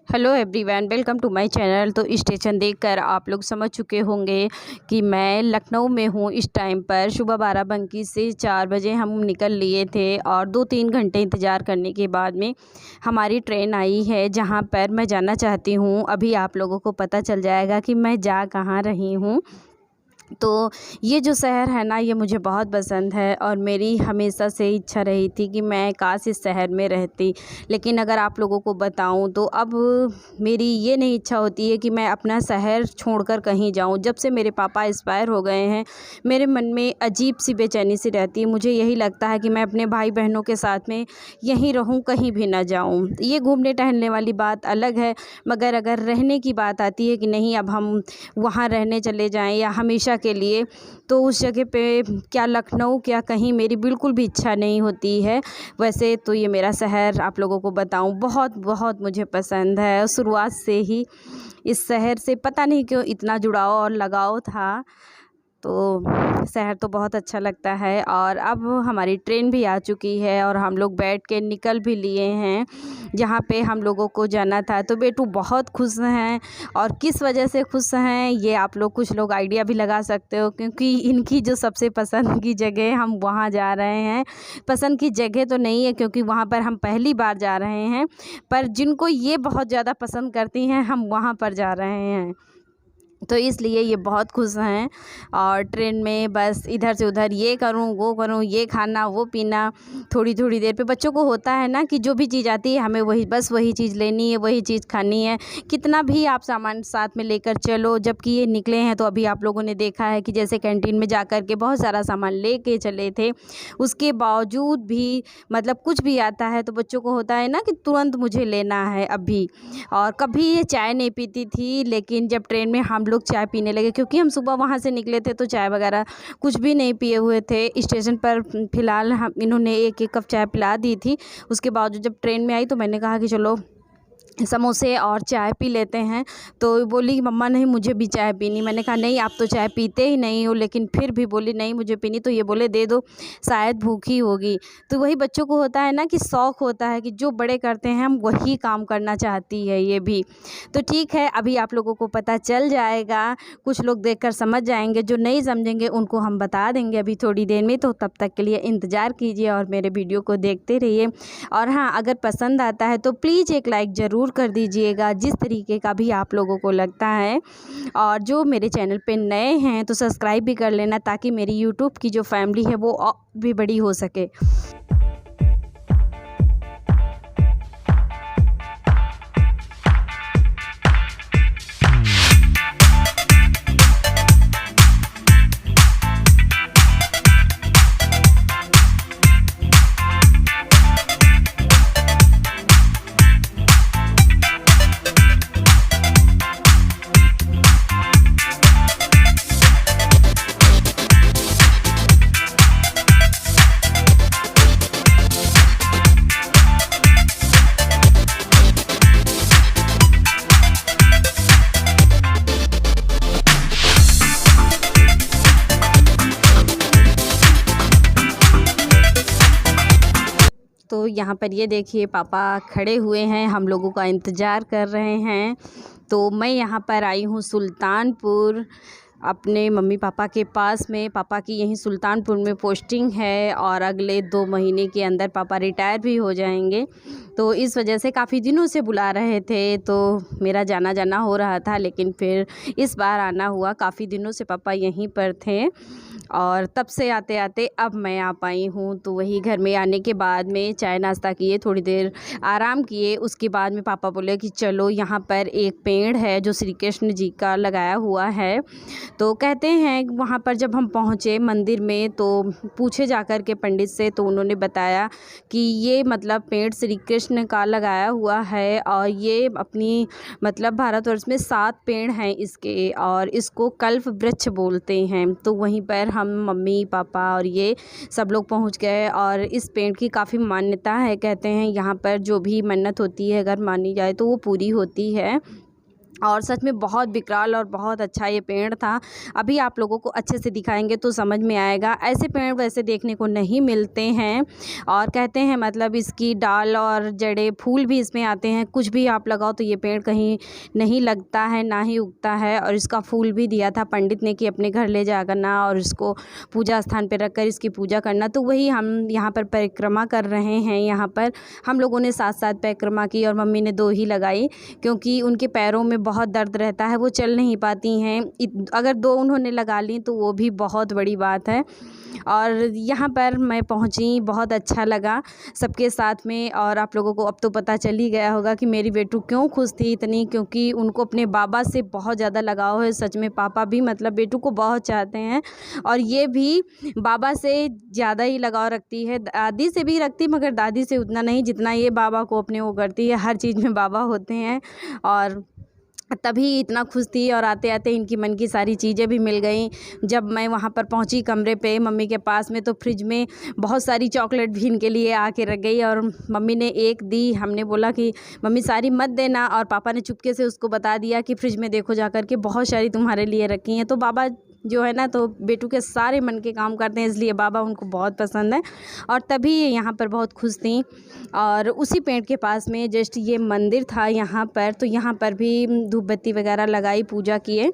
Hello everyone, welcome to my channel. तो station देखकर आप लोग समझ चुके होंगे कि मैं लखनऊ में हूँ। इस टाइम पर सुबह 12 से 4 बजे हम निकल लिए थे और 2-3 घंटे इंतज़ार करने के बाद में हमारी ट्रेन आई है, जहाँ पर मैं जाना चाहती हूँ। अभी आप लोगों को पता चल जाएगा कि मैं जा कहाँ रही हूँ। तो ये जो शहर है ना, ये मुझे बहुत पसंद है और मेरी हमेशा से इच्छा रही थी कि मैं काश इस शहर में रहती। लेकिन अगर आप लोगों को बताऊं तो अब मेरी ये नहीं इच्छा होती है कि मैं अपना शहर छोड़कर कहीं जाऊं। जब से मेरे पापा एक्सपायर हो गए हैं, मेरे मन में अजीब सी बेचैनी सी रहती है। मुझे यही लगता है कि मैं अपने भाई बहनों के साथ में यहीं रहूं, कहीं भी ना जाऊं। ये घूमने टहलने वाली बात अलग है, मगर अगर रहने की बात आती है कि नहीं अब हम वहाँ रहने चले जाएं या हमेशा के लिए, तो उस जगह पे क्या लखनऊ क्या कहीं मेरी बिल्कुल भी इच्छा नहीं होती है। वैसे तो ये मेरा शहर आप लोगों को बताऊं बहुत बहुत मुझे पसंद है। शुरुआत से ही इस शहर से पता नहीं क्यों इतना जुड़ाव और लगाव था। तो शहर तो बहुत अच्छा लगता है और अब हमारी ट्रेन भी आ चुकी है और हम लोग बैठ के निकल भी लिए हैं जहाँ पे हम लोगों को जाना था। तो बेटू बहुत खुश हैं और किस वजह से खुश हैं ये आप लोग कुछ लोग आइडिया भी लगा सकते हो, क्योंकि इनकी जो सबसे पसंद की जगह हम वहाँ जा रहे हैं। पसंद की जगह तो नहीं है क्योंकि वहाँ पर हम पहली बार जा रहे हैं, पर जिनको ये बहुत ज़्यादा पसंद करती हैं हम वहाँ पर जा रहे हैं। तो इसलिए ये बहुत खुश हैं और ट्रेन में बस इधर से उधर ये करूँ वो करूँ, ये खाना वो पीना। थोड़ी थोड़ी देर पे बच्चों को होता है ना कि जो भी चीज़ आती है हमें वही चीज़ लेनी है, वही चीज़ खानी है। कितना भी आप सामान साथ में लेकर चलो, जबकि ये निकले हैं तो अभी आप लोगों ने देखा है कि जैसे कैंटीन में जा कर के बहुत सारा सामान ले के चले थे, उसके बावजूद भी मतलब कुछ भी आता है तो बच्चों को होता है ना कि तुरंत मुझे लेना है अभी। और कभी ये चाय नहीं पीती थी, लेकिन जब ट्रेन में हम लोग चाय पीने लगे, क्योंकि हम सुबह वहाँ से निकले थे तो चाय वगैरह कुछ भी नहीं पिए हुए थे स्टेशन पर। फ़िलहाल हम इन्होंने एक कप चाय पिला दी थी। उसके बावजूद जब ट्रेन में आई तो मैंने कहा कि चलो समोसे और चाय पी लेते हैं। तो बोली कि मम्मा नहीं मुझे भी चाय पीनी। मैंने कहा नहीं आप तो चाय पीते ही नहीं हो, लेकिन फिर भी बोली नहीं मुझे पीनी। तो ये बोले दे दो, शायद भूखी होगी। तो वही बच्चों को होता है ना कि शौक़ होता है कि जो बड़े करते हैं हम वही काम करना चाहती है ये भी। तो ठीक है, अभी आप लोगों को पता चल जाएगा, कुछ लोग देखकर समझ जाएंगे, जो नहीं समझेंगे उनको हम बता देंगे अभी थोड़ी देर में। तो तब तक के लिए इंतज़ार कीजिए और मेरे वीडियो को देखते रहिए। और हाँ, अगर पसंद आता है तो प्लीज़ एक लाइक ज़रूर कर दीजिएगा, जिस तरीके का भी आप लोगों को लगता है। और जो मेरे चैनल पे नए हैं तो सब्सक्राइब भी कर लेना, ताकि मेरी यूट्यूब की जो फैमिली है वो और भी बड़ी हो सके। तो यहाँ पर ये देखिए पापा खड़े हुए हैं, हम लोगों का इंतज़ार कर रहे हैं। तो मैं यहाँ पर आई हूँ सुल्तानपुर अपने मम्मी पापा के पास में। पापा की यहीं सुल्तानपुर में पोस्टिंग है और अगले 2 महीने के अंदर पापा रिटायर भी हो जाएंगे। तो इस वजह से काफ़ी दिनों से बुला रहे थे, तो मेरा जाना जाना हो रहा था, लेकिन फिर इस बार आना हुआ। काफ़ी दिनों से पापा यहीं पर थे और तब से आते आते अब मैं आ पाई हूँ। तो वही घर में आने के बाद में चाय नाश्ता किए, थोड़ी देर आराम किए। उसके बाद में पापा बोले कि चलो यहाँ पर एक पेड़ है जो श्री कृष्ण जी का लगाया हुआ है। तो कहते हैं वहाँ पर जब हम पहुँचे मंदिर में तो पूछे जा कर के पंडित से, तो उन्होंने बताया कि ये मतलब पेड़ श्री कृष्ण का लगाया हुआ है और ये अपनी मतलब भारतवर्ष में 7 पेड़ हैं इसके, और इसको कल्प वृक्ष बोलते हैं। तो वहीं पर हम मम्मी पापा और ये सब लोग पहुंच गए और इस पेड़ की काफ़ी मान्यता है। कहते हैं यहाँ पर जो भी मन्नत होती है अगर मानी जाए तो वो पूरी होती है। और सच में बहुत विकराल और बहुत अच्छा ये पेड़ था। अभी आप लोगों को अच्छे से दिखाएंगे तो समझ में आएगा। ऐसे पेड़ वैसे देखने को नहीं मिलते हैं और कहते हैं मतलब इसकी डाल और जड़ें फूल भी इसमें आते हैं। कुछ भी आप लगाओ तो ये पेड़ कहीं नहीं लगता है, ना ही उगता है। और इसका फूल भी दिया था पंडित ने कि अपने घर ले जा करना और इसको पूजा स्थान पर रख कर इसकी पूजा करना। तो वही हम यहाँ पर परिक्रमा कर रहे हैं। यहाँ पर हम लोगों ने साथ साथ परिक्रमा की और मम्मी ने 2 ही लगाई, क्योंकि उनके पैरों में बहुत दर्द रहता है, वो चल नहीं पाती हैं। अगर 2 उन्होंने लगा ली तो वो भी बहुत बड़ी बात है। और यहाँ पर मैं पहुँची, बहुत अच्छा लगा सबके साथ में। और आप लोगों को अब तो पता चल ही गया होगा कि मेरी बेटू क्यों खुश थी इतनी, क्योंकि उनको अपने बाबा से बहुत ज़्यादा लगाव है। सच में पापा भी मतलब बेटू को बहुत चाहते हैं और ये भी बाबा से ज़्यादा ही लगाव रखती है। दादी से भी रखती मगर दादी से उतना नहीं जितना ये बाबा को अपने वो करती है। हर चीज़ में बाबा होते हैं और तभी इतना खुश थी। और आते आते इनकी मन की सारी चीज़ें भी मिल गई। जब मैं वहाँ पर पहुँची कमरे पे मम्मी के पास में, तो फ्रिज में बहुत सारी चॉकलेट भी इनके लिए आके रख गई और मम्मी ने एक दी। हमने बोला कि मम्मी सारी मत देना, और पापा ने चुपके से उसको बता दिया कि फ्रिज में देखो जाकर के बहुत सारी तुम्हारे लिए रखी हैं। तो बाबा जो है ना तो बेटू के सारे मन के काम करते हैं, इसलिए बाबा उनको बहुत पसंद है। और तभी ये यहाँ पर बहुत खुश थी। और उसी पेड़ के पास में जस्ट ये मंदिर था यहाँ पर, तो यहाँ पर भी धूप बत्ती वगैरह लगाई, पूजा किए।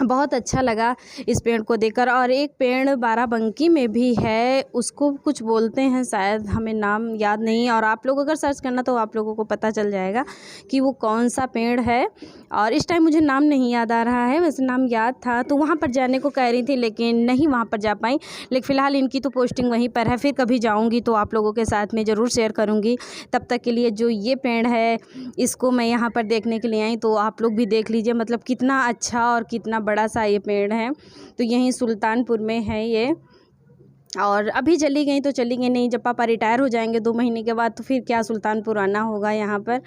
बहुत अच्छा लगा इस पेड़ को देखकर। और एक पेड़ बाराबंकी में भी है, उसको कुछ बोलते हैं शायद, हमें नाम याद नहीं। और आप लोग अगर सर्च करना तो आप लोगों को पता चल जाएगा कि वो कौन सा पेड़ है। और इस टाइम मुझे नाम नहीं याद आ रहा है, वैसे नाम याद था। तो वहाँ पर जाने को कह रही थी लेकिन नहीं वहाँ पर जा पाई। लेकिन फ़िलहाल इनकी तो पोस्टिंग वहीं पर है, फिर कभी जाऊँगी तो आप लोगों के साथ में ज़रूर शेयर करूँगी। तब तक के लिए जो ये पेड़ है इसको मैं यहाँ पर देखने के लिए आई, तो आप लोग भी देख लीजिए मतलब कितना अच्छा और कितना बड़ा सा ये पेड़ है। तो यहीं सुल्तानपुर में है ये। और अभी चली गई तो चली गई, नहीं जब पापा रिटायर हो जाएंगे 2 महीने के बाद तो फिर क्या सुल्तानपुर आना होगा यहाँ पर।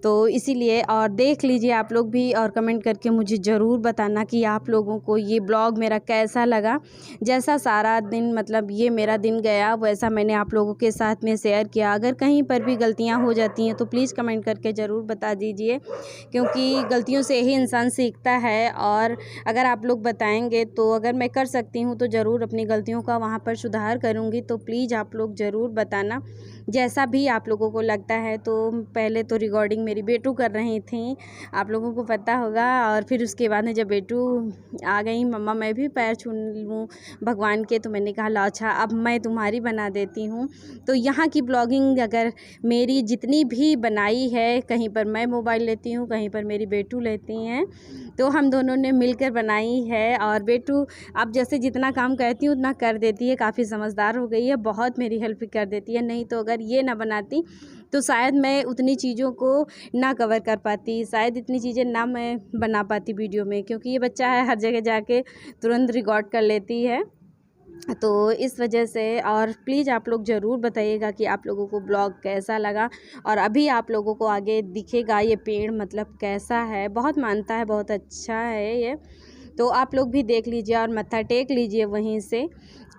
तो इसीलिए और देख लीजिए आप लोग भी और कमेंट करके मुझे ज़रूर बताना कि आप लोगों को ये ब्लॉग मेरा कैसा लगा। जैसा सारा दिन मतलब ये मेरा दिन गया वैसा मैंने आप लोगों के साथ में शेयर किया। अगर कहीं पर भी गलतियां हो जाती हैं तो प्लीज़ कमेंट करके ज़रूर बता दीजिए, क्योंकि गलतियों से ही इंसान सीखता है। और अगर आप लोग बताएँगे तो अगर मैं कर सकती हूँ तो ज़रूर अपनी गलतियों का वहाँ पर सुधार करूँगी। तो प्लीज़ आप लोग ज़रूर बताना जैसा भी आप लोगों को लगता है। तो पहले तो रिकॉर्डिंग मेरी बेटू कर रही थी, आप लोगों को पता होगा। और फिर उसके बाद में जब बेटू आ गई, मम्मा मैं भी पैर छू लूँ भगवान के, तो मैंने कहा ला अच्छा अब मैं तुम्हारी बना देती हूँ। तो यहाँ की ब्लॉगिंग अगर मेरी जितनी भी बनाई है, कहीं पर मैं मोबाइल लेती हूँ, कहीं पर मेरी बेटू लेती हैं, तो हम दोनों ने मिलकर बनाई है। और बेटू अब जैसे जितना काम कहती हूँ उतना कर देती है, काफ़ी समझदार हो गई है, बहुत मेरी हेल्प कर देती है। नहीं तो अगर ये ना बनाती तो शायद मैं उतनी चीज़ों को ना कवर कर पाती, शायद इतनी चीज़ें ना मैं बना पाती वीडियो में, क्योंकि ये बच्चा है हर जगह जाके तुरंत रिकॉर्ड कर लेती है। तो इस वजह से और प्लीज़ आप लोग ज़रूर बताइएगा कि आप लोगों को ब्लॉग कैसा लगा। और अभी आप लोगों को आगे दिखेगा ये पेड़ मतलब कैसा है, बहुत मानता है, बहुत अच्छा है ये। तो आप लोग भी देख लीजिए और मत्था टेक लीजिए वहीं से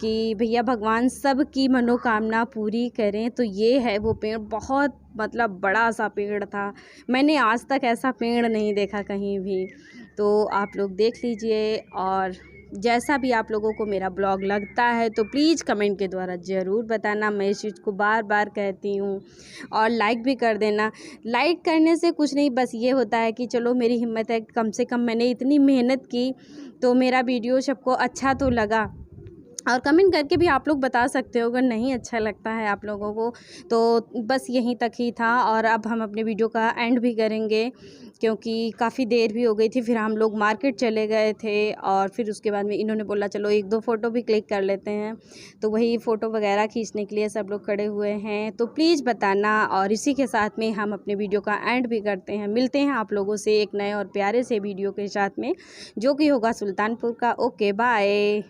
कि भैया भगवान सब की मनोकामना पूरी करें। तो ये है वो पेड़, बहुत मतलब बड़ा सा पेड़ था, मैंने आज तक ऐसा पेड़ नहीं देखा कहीं भी। तो आप लोग देख लीजिए और जैसा भी आप लोगों को मेरा ब्लॉग लगता है तो प्लीज़ कमेंट के द्वारा ज़रूर बताना। मैं इस चीज़ को बार बार कहती हूँ। और लाइक भी कर देना। लाइक करने से कुछ नहीं, बस ये होता है कि चलो मेरी हिम्मत है, कम से कम मैंने इतनी मेहनत की तो मेरा वीडियो सबको अच्छा तो लगा। और कमेंट करके भी आप लोग बता सकते हो अगर नहीं अच्छा लगता है आप लोगों को। तो बस यहीं तक ही था और अब हम अपने वीडियो का एंड भी करेंगे, क्योंकि काफ़ी देर भी हो गई थी। फिर हम लोग मार्केट चले गए थे और फिर उसके बाद में इन्होंने बोला चलो 1-2 फ़ोटो भी क्लिक कर लेते हैं। तो वही फ़ोटो वगैरह खींचने के लिए सब लोग खड़े हुए हैं। तो प्लीज़ बताना। और इसी के साथ में हम अपने वीडियो का एंड भी करते हैं। मिलते हैं आप लोगों से एक नए और प्यारे से वीडियो के साथ में, जो कि होगा सुल्तानपुर का। Okay bye.